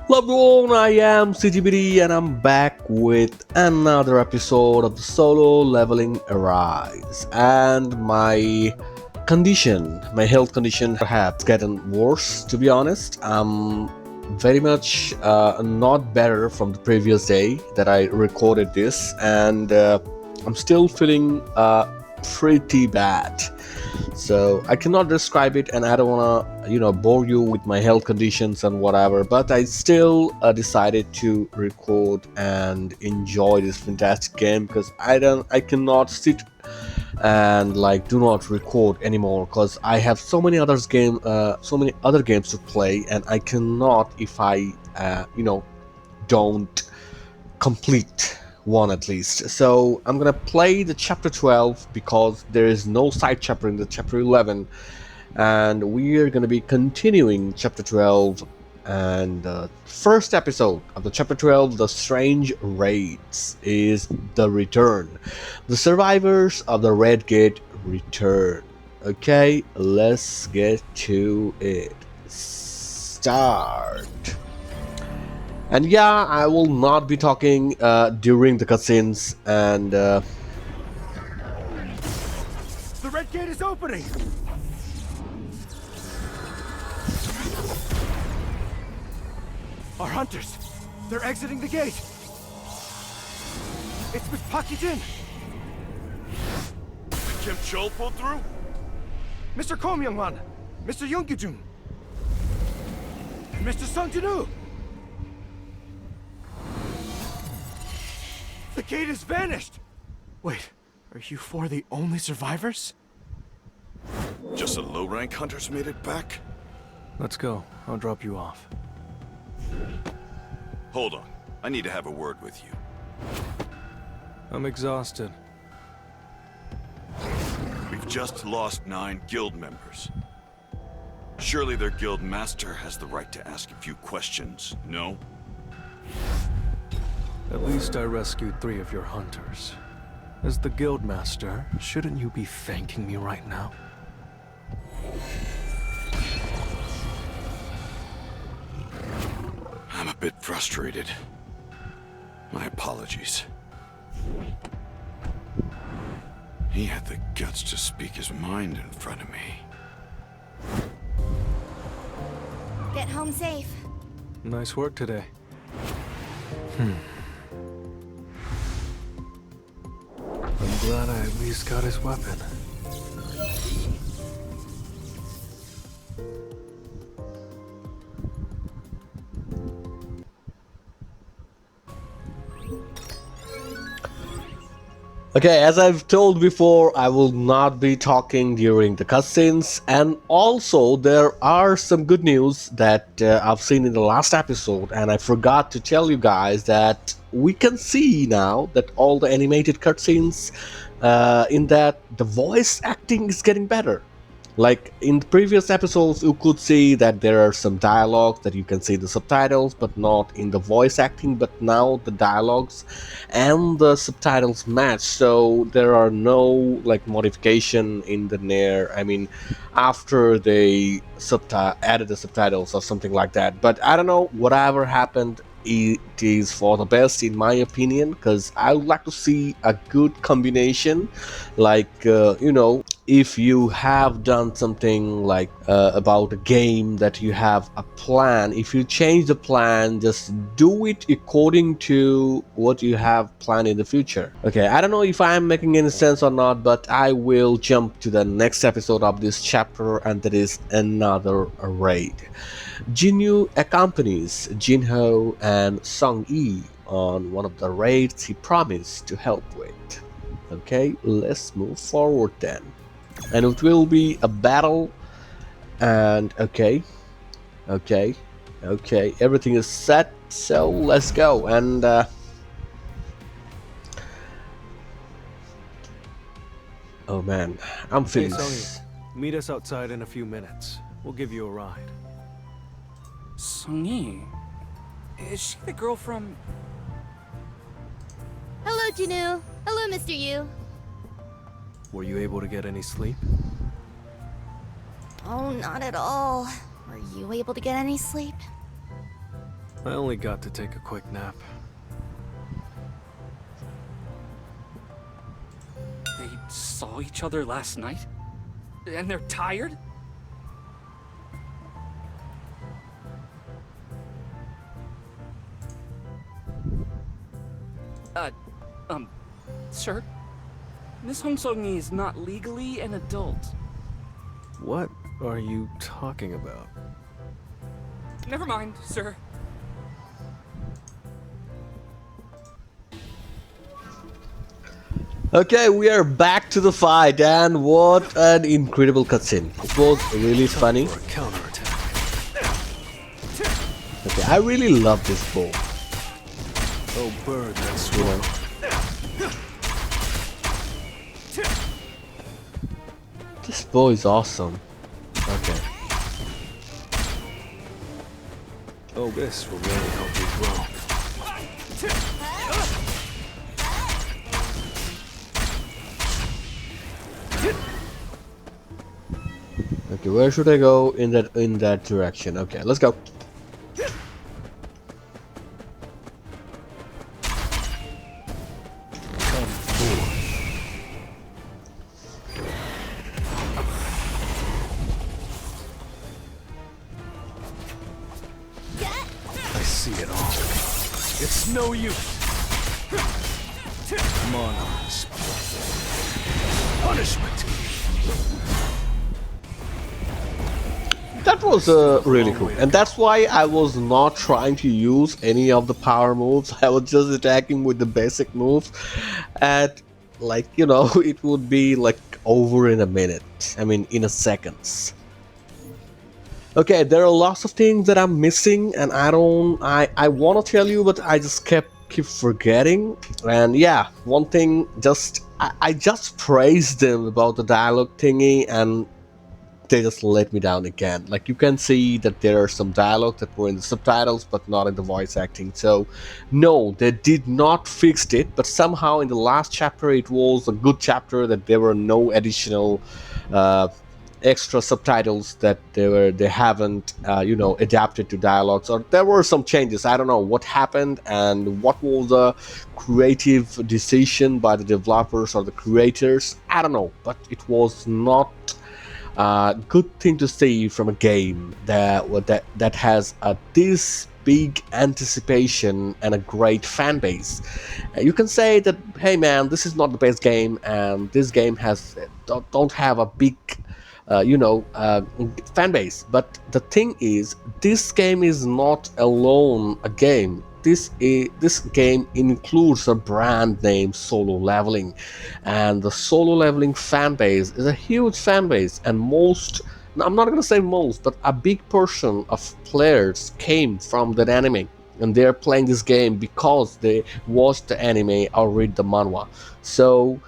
Loved one, I am CGBD and I'm back with another episode of the solo leveling Arise. And my health condition perhaps getting worse, to be honest. I'm very much not better from the previous day that I recorded this, and I'm still feeling pretty bad. So I cannot describe it, and I don't want to bore you with my health conditions and whatever, but I still decided to record and enjoy this fantastic game because I cannot sit and do not record anymore because I have so many other games to play, and I cannot if I don't complete one at least. So I'm gonna play the chapter 12 because there is no side chapter in the chapter 11, and we are gonna be continuing chapter 12. And the first episode of the chapter 12, The Strange Raids, is the return. The survivors of the Red Gate return. Okay, let's get to it. Start. And yeah, I will not be talking during the cutscenes, and The red gate is opening! Our hunters! They're exiting the gate! It's Miss Pakijin! Kim Chol pulled through? Mr. Kom Young-wan! Mr. Young-Jun! And Mr. Song Jinwoo! The gate has vanished! Wait, are you four the only survivors? Just the low-rank hunters made it back? Let's go. I'll drop you off. Hold on. I need to have a word with you. I'm exhausted. We've just lost 9 guild members. Surely their guild master has the right to ask a few questions, no? At least I rescued 3 of your hunters. As the guild master, shouldn't you be thanking me right now? I'm a bit frustrated. My apologies. He had the guts to speak his mind in front of me. Get home safe. Nice work today. I'm glad I at least got his weapon. okay, as I've told before, I will not be talking during the cutscenes, and also there are some good news that I've seen in the last episode, and I forgot to tell you guys that we can see now that all the animated cutscenes in that the voice acting is getting better. Like in the previous episodes, you could see that there are some dialogues that you can see the subtitles, but not in the voice acting. But now the dialogues and the subtitles match, so there are no modification in the near. I mean, after they added the subtitles or something like that. But I don't know, whatever happened, it is for the best in my opinion, because I would like to see a good combination, if you have done something about a game that you have a plan, if you change the plan, just do it according to what you have planned in the future. Okay, I don't know if I'm making any sense or not, but I will jump to the next episode of this chapter, and that is another raid. Jinwoo accompanies Jinho and Songyi on one of the raids he promised to help with. Okay, let's move forward then. And it will be a battle, and okay, everything is set, so let's go. And oh man, I'm Hey, feeling Songyi. Meet us outside in a few minutes. We'll give you a ride. Songyi? Is she the girl from... Hello, Jinwoo. Hello, Mr. Yu. Were you able to get any sleep? Oh, not at all. Were you able to get any sleep? I only got to take a quick nap. They saw each other last night? And they're tired? Uh, sir? Miss Hong Songyi is not legally an adult. What are you talking about? Never mind, sir. Okay, we are back to the fight, and what an incredible cutscene. It was really funny. For a counterattack. Okay, I really love this bow. Oh, bird, that's You know. This bow is awesome. Okay. Oh, this will really help you grow. Okay, where should I go in that direction? Okay, let's go. I see it all. It's no use. Monarchs. Punishment. That was really cool, and that's why I was not trying to use any of the power moves. I was just attacking with the basic moves, and like, you know, it would be like over in a minute. I mean, in a seconds. Okay, there are lots of things that I'm missing, and I want to tell you, but I just keep forgetting. And yeah, one thing, I just praised them about the dialogue thingy, and they just let me down again. Like, you can see that there are some dialogue that were in the subtitles but not in the voice acting. So no, they did not fix it, but somehow in the last chapter it was a good chapter that there were no additional extra subtitles that they haven't you know, adapted to dialogues, or there were some changes. I don't know what happened and what was the creative decision by the developers or the creators. I don't know, but it was not good thing to see from a game that has this big anticipation and a great fan base. You can say that, hey man, this is not the best game, and this game has don't have a big you know, fan base. But the thing is, this game is not alone a game. This game includes a brand named Solo Leveling, and the Solo Leveling fan base is a huge fan base, and I'm not gonna say most, but a big portion of players came from that anime, and they're playing this game because they watched the anime or read the manhwa. So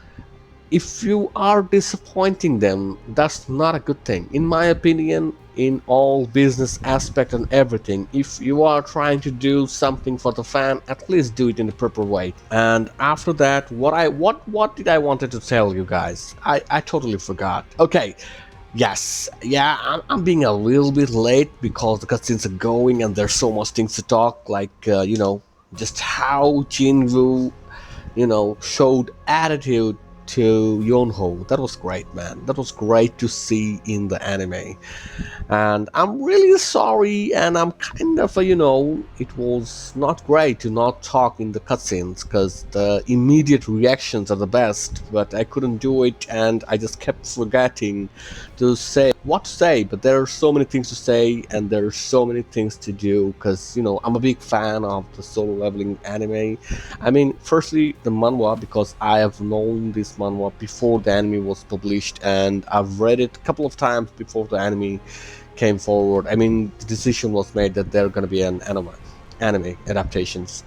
if you are disappointing them, that's not a good thing, in my opinion. In all business aspect and everything, if you are trying to do something for the fan, at least do it in the proper way. And after that, what did I wanted to tell you guys? I totally forgot. Okay, yes, yeah, I'm being a little bit late because the cutscenes are going and there's so much things to talk, like you know, just how Jinwoo, you know, showed attitude to Yonho. That was great, man. That was great to see in the anime. And I'm really sorry, and I'm kind of, you know, it was not great to not talk in the cutscenes because the immediate reactions are the best, but I couldn't do it, and I just kept forgetting to say what to say. But there are so many things to say, and there are so many things to do because, you know, I'm a big fan of the Solo Leveling anime. I mean, firstly, the manhwa, because I have known this manhwa before the anime was published, and I've read it a couple of times before the anime came forward. I mean, the decision was made that there are going to be an anime adaptations.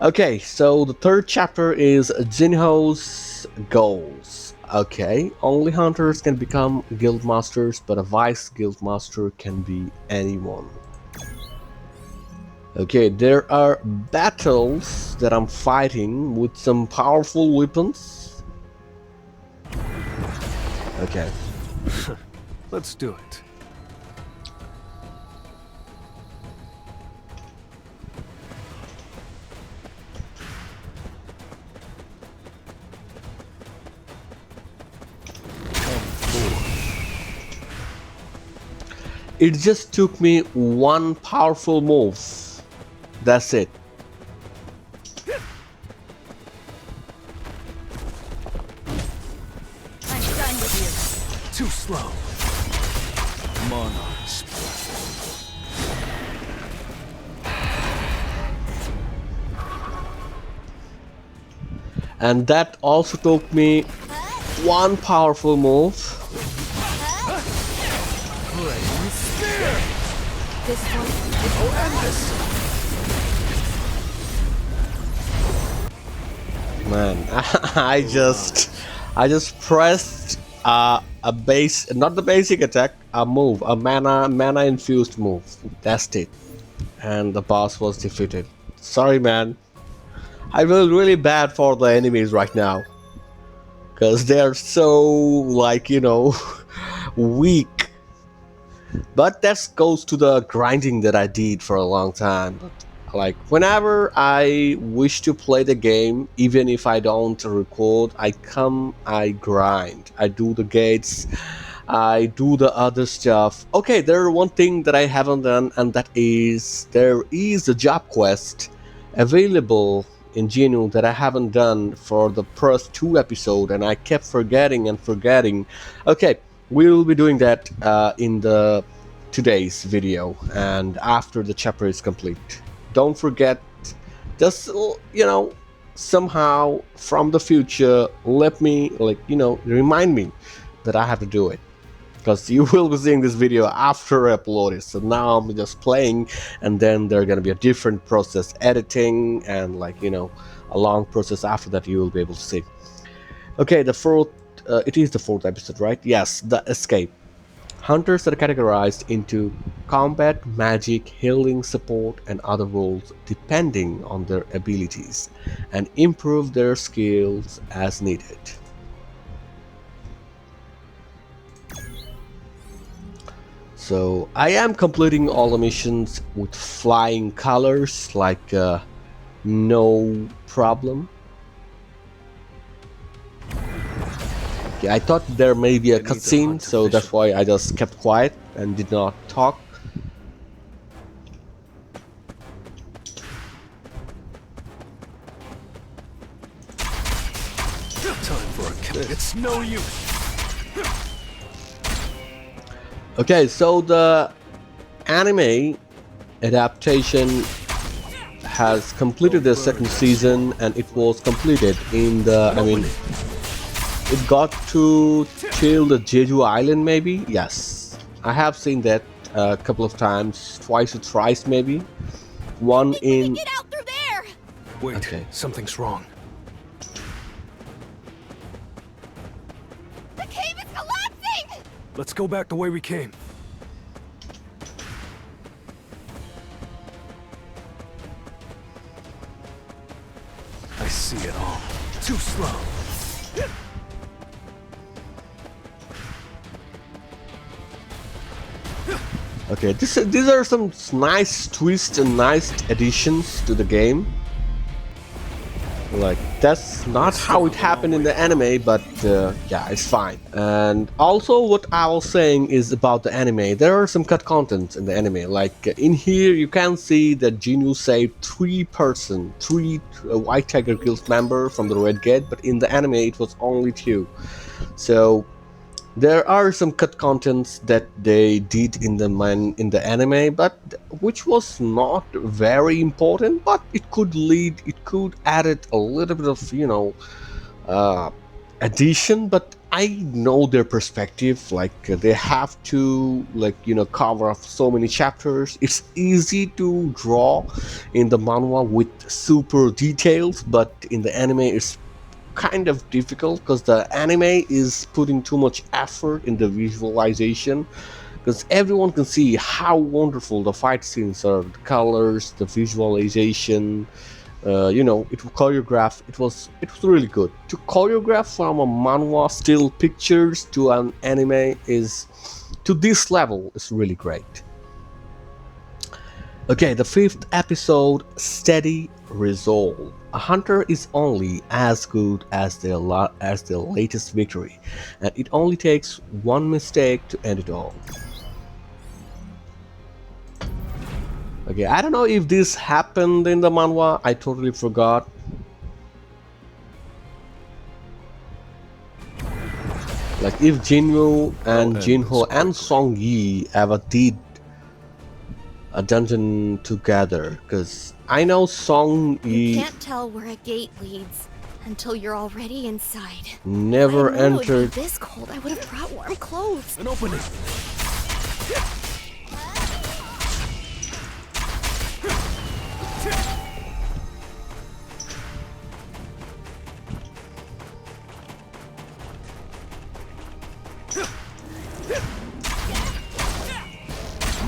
Okay, so the third chapter is Jinho's goals. Okay, only hunters can become guild masters, but a vice guild master can be anyone. Okay, there are battles that I'm fighting with some powerful weapons. Okay. Let's do it. It just took me one powerful move. That's it. I'm done with you. Too slow. Monarch split. And that also took me one powerful move. This one. Man, I just pressed a base, not the basic attack, a move, a mana infused move. That's it, and the boss was defeated. Sorry, man. I feel really bad for the enemies right now, cause they're so like weak. But that goes to the grinding that I did for a long time. Like whenever I wish to play the game, even if I don't record, I grind, I do the gates, I do the other stuff. Okay, there's one thing that I haven't done, and that is there is a job quest available in Jinwoo that I haven't done for the first 2 episodes, and I kept forgetting and forgetting. Okay, we will be doing that in the today's video, and after the chapter is complete. Don't forget, just somehow from the future, let me remind me that I have to do it, because you will be seeing this video after I upload it. So now I'm just playing, and then there's gonna be a different process, editing, and a long process after that you will be able to see. Okay, the fourth, it is the fourth episode, right? Yes, the escape. Hunters are categorized into combat, magic, healing, support, and other roles depending on their abilities, and improve their skills as needed. So I am completing all the missions with flying colors, like no problem. Okay, I thought there may be a cutscene, so that's why I just kept quiet and did not talk. Time for a kill. It's no use. Okay, so the anime adaptation has completed the second season, and it was completed in the, it got to till the Jeju Island, maybe? Yes. I have seen that a couple of times, twice or thrice maybe. One in... Get out through there! Wait, Okay. something's wrong. The cave is collapsing! Let's go back the way we came. I see it all. Too slow. Okay, these are some nice twists and nice additions to the game. Like, that's not how it happened in the anime, but yeah, it's fine. And also what I was saying is about the anime, there are some cut contents in the anime. Like in here you can see that Jinwoo saved three White Tiger Guild member from the Red Gate, but in the anime it was only 2. So there are some cut contents that they did in the anime, but which was not very important, but it could added a little bit of addition. But I know their perspective, like they have to cover up so many chapters. It's easy to draw in the manhwa with super details, but in the anime it's kind of difficult, because the anime is putting too much effort in the visualization, because everyone can see how wonderful the fight scenes are, the colors, the visualization. It was choreographed. It was really good. To choreograph from a manhwa still pictures to an anime is to this level is really great. Okay, the 5th episode, Steady Resolve. A hunter is only as good as their latest victory, and it only takes one mistake to end it all. Okay, I don't know if this happened in the manhwa. I totally forgot. Like if Jinwoo and I'll end this Jinho and quickly. Songyi ever did a dungeon together, because I know You Songyi can't tell where a gate leads until you're already inside. If I never had known it would be entered. this cold, I would have brought warm clothes. An opening!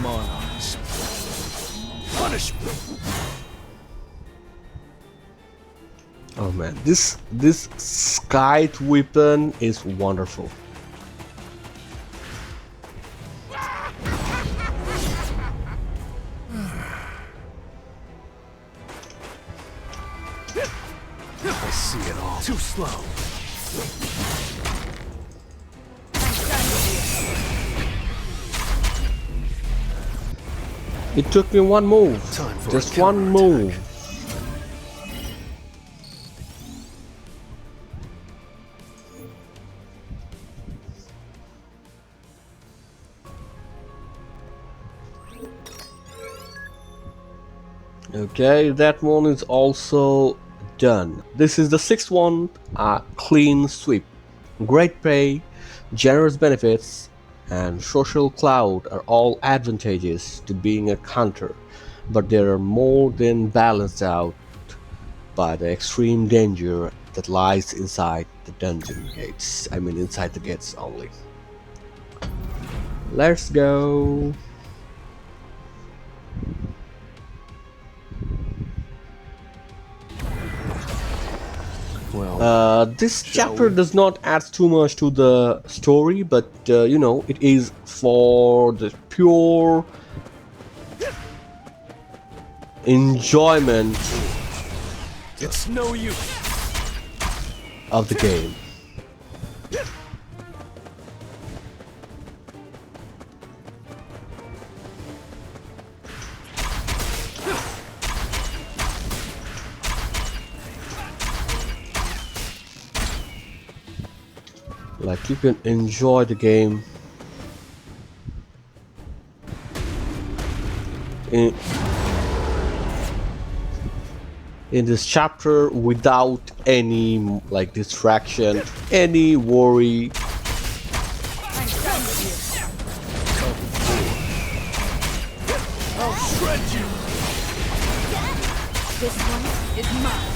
Monarchs. Punishment! Oh man, this skite weapon is wonderful. I see it all. Too slow. It took me one move, Time for a just one counterattack. move. Okay, that one is also done. This is the sixth one, a clean sweep. Great pay, generous benefits, and social clout are all advantages to being a hunter, but they are more than balanced out by the extreme danger that lies inside the dungeon gates. I mean, inside the gates only. Let's go. Well, This shall chapter we? does not add too much to the story, but you know, it is for the pure enjoyment It's no use. of the game. Like you can enjoy the game in this chapter without any like distraction, any worry. I'll shred you. This one is mine.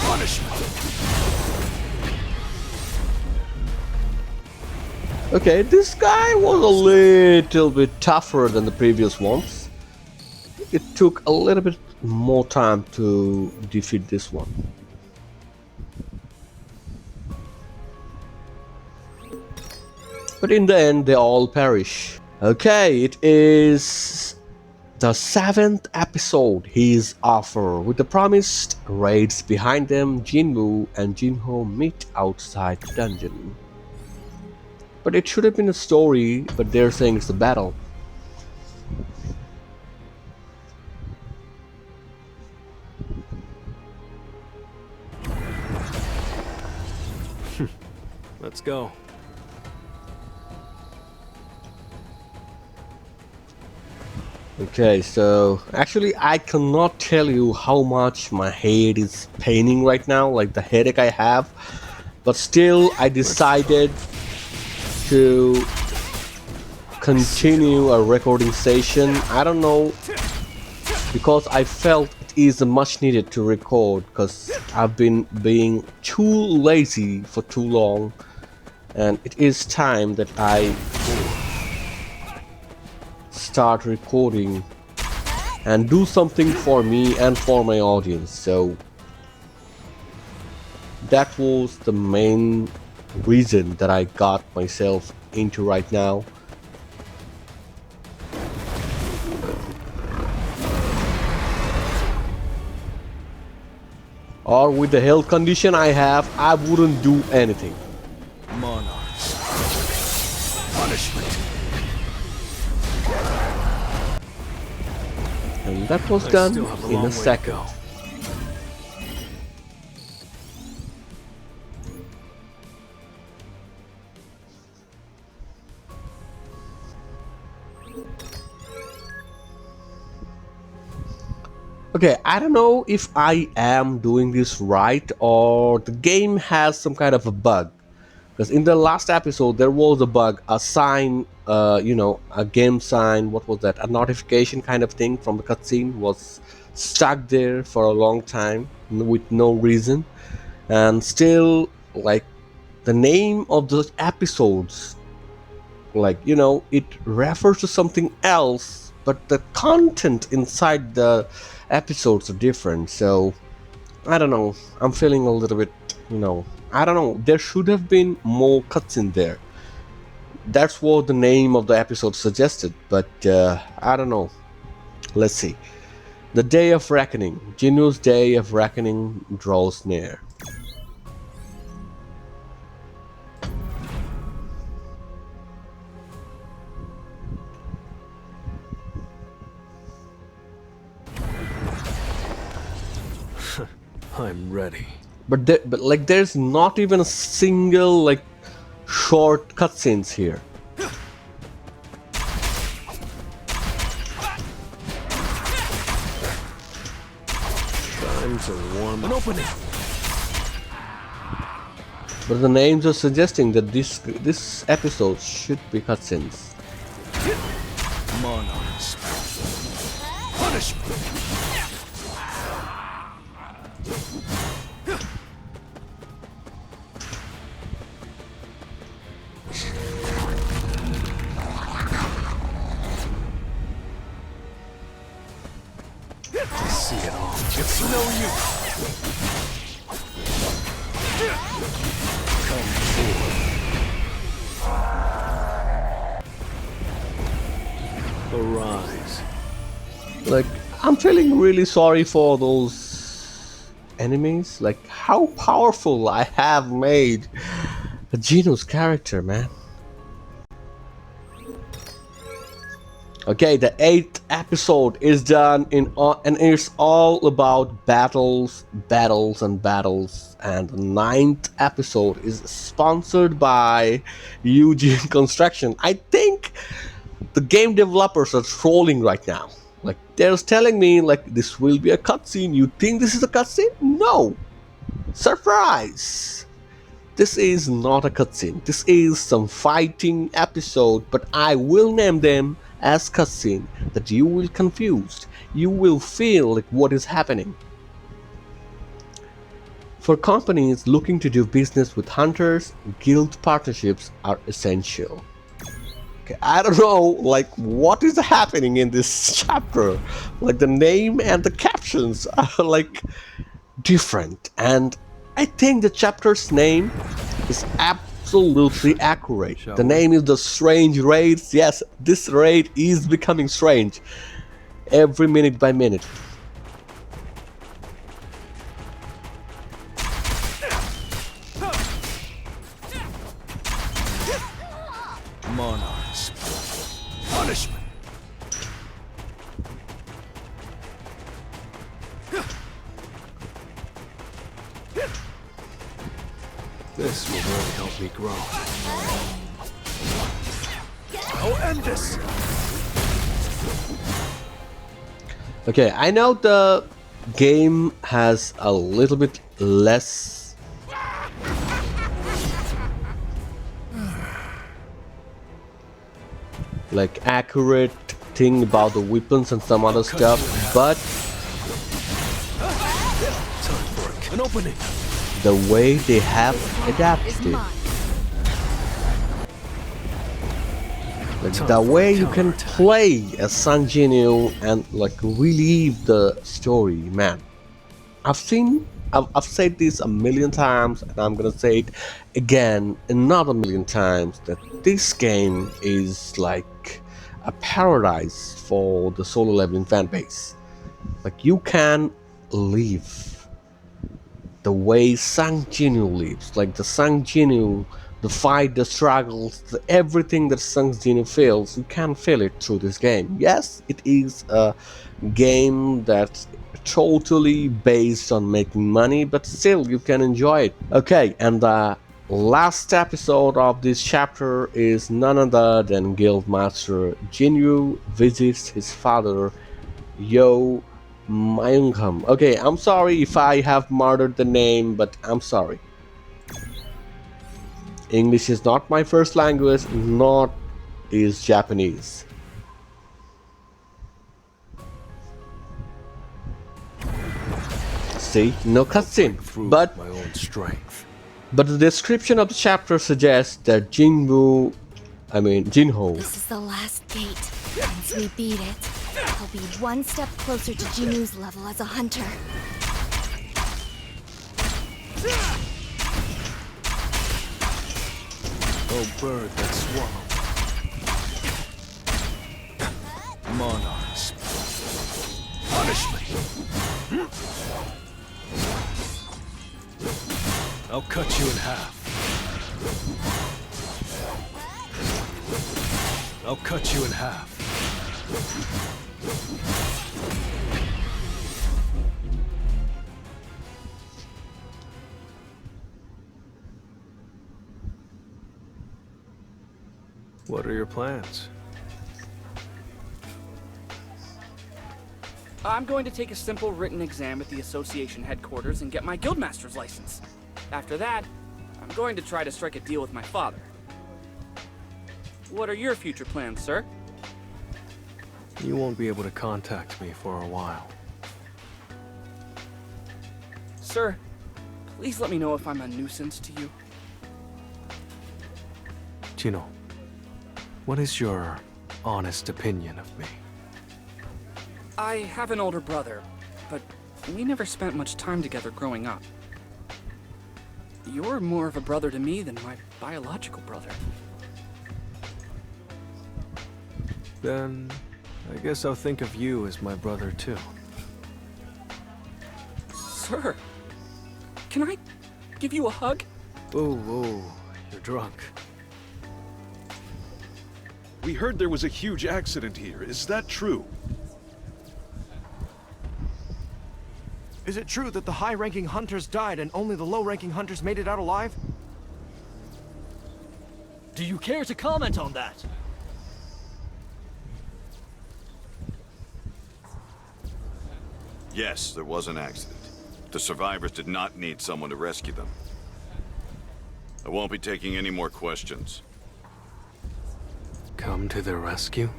Punishment! Okay, this guy was a little bit tougher than the previous ones. It took a little bit more time to defeat this one. But in the end, they all perish. Okay, it is the 7th episode, his offer. With the promised raids behind them, Jinwoo and Jinho meet outside the dungeon. But it should have been a story, but they're saying it's a battle. Let's go. Okay, so actually I cannot tell you how much my head is paining right now, like the headache I have. But still, I decided to continue a recording session. I don't know, because I felt it is much needed to record, because I've been being too lazy for too long, and it is time that I start recording and do something for me and for my audience. So that was the main reason that I got myself into right now. Or with the health condition I have, I wouldn't do anything. Monarchs. Punishment! that was I done still have a in long a way to second. go. Okay, I don't know if I am doing this right or the game has some kind of a bug. Because in the last episode, there was a bug, a sign, a game sign, what was that? A notification kind of thing from the cutscene was stuck there for a long time with no reason. And still, like, the name of the episodes, it refers to something else, but the content inside the episodes are different. So I don't know, I'm feeling a little bit, I don't know, there should have been more cuts in there. That's what the name of the episode suggested, but I don't know. Let's see. The day of reckoning, Jinwoo's day of reckoning draws near. I'm ready. But there's not even a single like short cutscenes here. Time to warm an opening. But the names are suggesting that this episode should be cutscenes. Monarchs. Punishment! See it all. It's no use. Come forward. Arise. Like, I'm feeling really sorry for those enemies. Like, how powerful I have made Jinho's character, man. Okay, the 8th episode is done and it's all about battles, battles, and battles. And the 9th episode is sponsored by Yoo Jinho Construction. I think the game developers are trolling right now. Like, they're telling me, like, this will be a cutscene. You think this is a cutscene? No! Surprise! This is not a cutscene. This is some fighting episode, but I will name them as cutscene that you will confused. You will feel like what is happening. For companies looking to do business with hunters, guild partnerships are essential. Okay, I don't know, like, what is happening in this chapter. Like, the name and the captions are like different, and I think the chapter's name is absolutely accurate. The name is the Strange Raids. Yes, this raid is becoming strange every minute by minute. Monarchs. Punishment! This will really help me grow. I'll end this! Okay, I know the game has a little bit less like accurate thing about the weapons and some other stuff, but Time for an opening. the way they have adapted it, like the way you can play as Songyi and like relive the story, man. I've said this a million times, and I'm gonna say it again another million times, that this game is like a paradise for the solo leveling fan base. Like, you can live the way Songyi lives, like the Songyi, the fight, the struggles, everything that Songyi feels, you can feel it through this game. Yes, it is a game that's totally based on making money, but still you can enjoy it. Okay, and the last episode of this chapter is none other than Guildmaster Jinwoo visits his father, Yo Jinho. Okay, I'm sorry if I have murdered the name, but I'm sorry. English is not my first language, nor is Japanese. See, no cutscene, Through but my own strength. the description of the chapter suggests that Jinwoo, Jinho, This is the last gate. Once we beat it, I'll be one step closer to Jinwoo's level as a hunter. Oh, bird that swallowed. Monarchs. Punish me. I'll cut you in half. I'll cut you in half. What are your plans? I'm going to take a simple written exam at the association headquarters and get my guildmaster's license. After that, I'm going to try to strike a deal with my father. What are your future plans, sir? You won't be able to contact me for a while. Sir, please let me know if I'm a nuisance to you. Jinho, what is your honest opinion of me? I have an older brother, but we never spent much time together growing up. You're more of a brother to me than my biological brother. Then, I guess I'll think of you as my brother too. Sir, can I give you a hug? Oh, you're drunk. We heard there was a huge accident here. Is that true? Is it true that the high-ranking hunters died and only the low-ranking hunters made it out alive? Do you care to comment on that? Yes, there was an accident. The survivors did not need someone to rescue them. I won't be taking any more questions. Come to their rescue?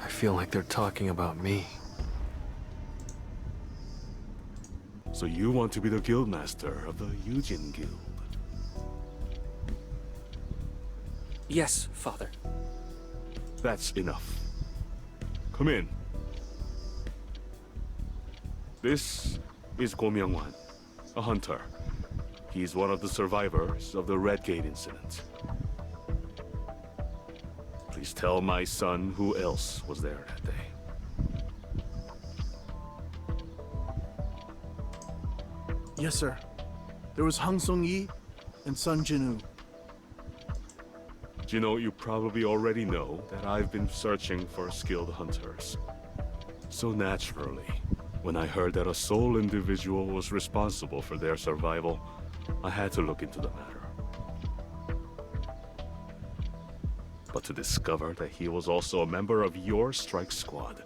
I feel like they're talking about me. So you want to be the guildmaster of the Yoo Jinho Guild? Yes, father. That's enough. Come in. This is Go Myung-wan, a hunter. He's one of the survivors of the Red Gate incident. Please tell my son who else was there that day. Yes, sir. There was Songyi and son Jinwoo. Jinho, you probably already know that I've been searching for skilled hunters. So naturally, when I heard that a sole individual was responsible for their survival, I had to look into the matter. But to discover that he was also a member of your strike squad,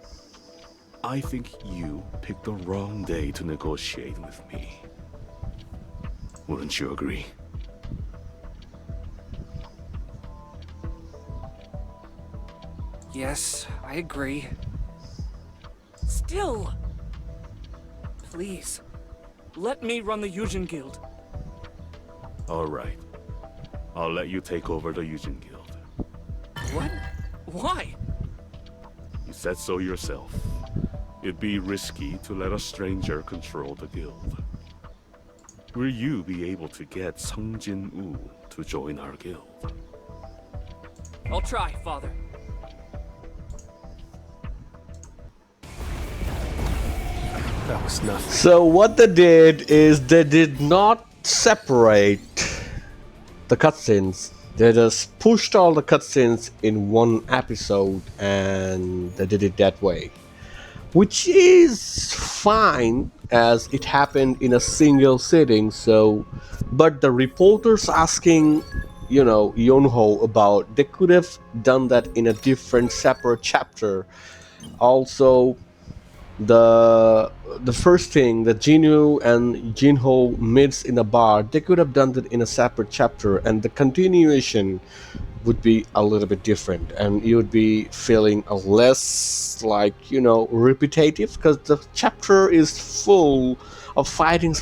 I think you picked the wrong day to negotiate with me. Wouldn't you agree? Yes, I agree. Still, please, let me run the Yoo Jinho Guild. All right. I'll let you take over the Yoo Jinho Guild. What? Why? You said so yourself. It'd be risky to let a stranger control the guild. Will you be able to get Songyi to join our guild? I'll try, father. That was nothing. So what they did is they did not separate the cutscenes. They just pushed all the cutscenes in one episode and they did it that way. which is fine as it happened in a single sitting. So, but the reporters asking, Yonho about, they could have done that in a different separate chapter. Also, the first thing that Jinwoo and Jinho meets in a bar, they could have done that in a separate chapter, and the continuation would be a little bit different, and you would be feeling a less like repetitive, because the chapter is full of fighting.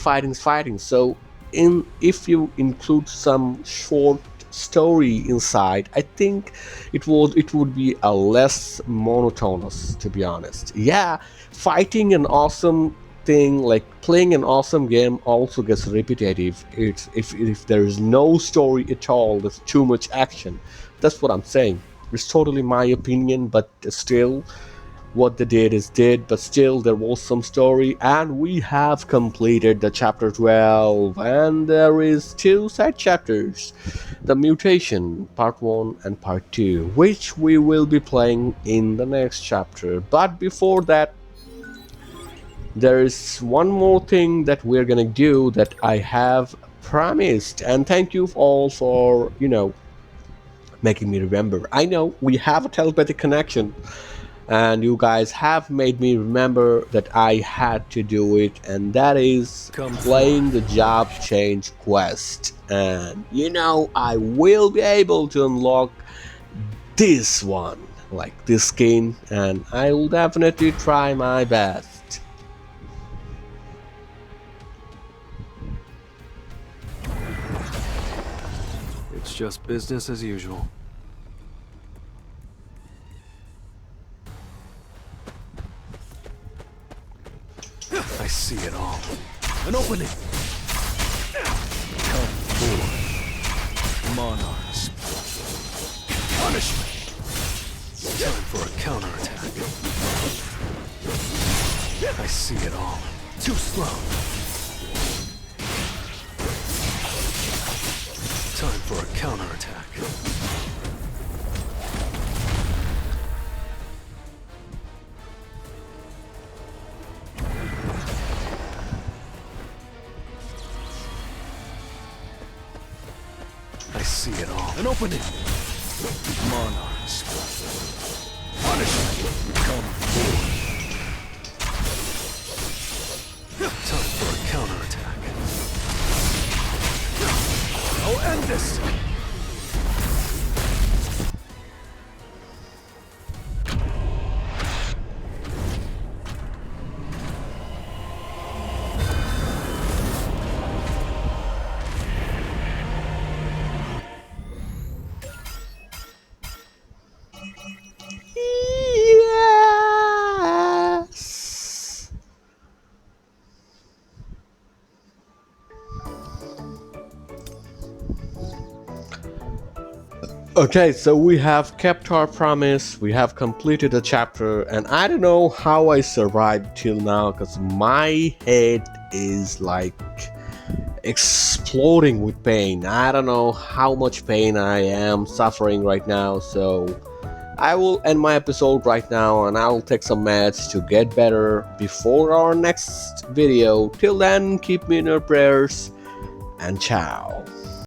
So in if you include some short story inside, I think it would be a less monotonous, to be honest. Yeah, fighting an awesome thing, like playing an awesome game, also gets repetitive. It's if there is no story at all, there's too much action. That's what I'm saying. It's totally my opinion, but still, what they did is did, but still there was some story, and we have completed the chapter 12, and there is two side chapters, the mutation part 1 and part 2, which we will be playing in the next chapter. But before that, there is one more thing that we're gonna do that I have promised, and thank you all for making me remember. I know we have a telepathic connection, and you guys have made me remember that I had to do it, and that is Come playing the forth. job change quest. And I will be able to unlock this one, like this skin, and I will definitely try my best. It's just business as usual. I see it all. An opening! Come forth, monarchs. Punishment! Time for a counterattack. I see it all. Too slow. Time for a counterattack. I see it all. An opening! Monarchs. Punishment! Come forth. Time for a counterattack. I'll end this! Yes. Okay, so we have kept our promise, we have completed a chapter, and I don't know how I survived till now, because my head is like exploding with pain. I don't know how much pain I am suffering right now, so I will end my episode right now, and I will take some meds to get better before our next video. Till then, keep me in your prayers, and ciao.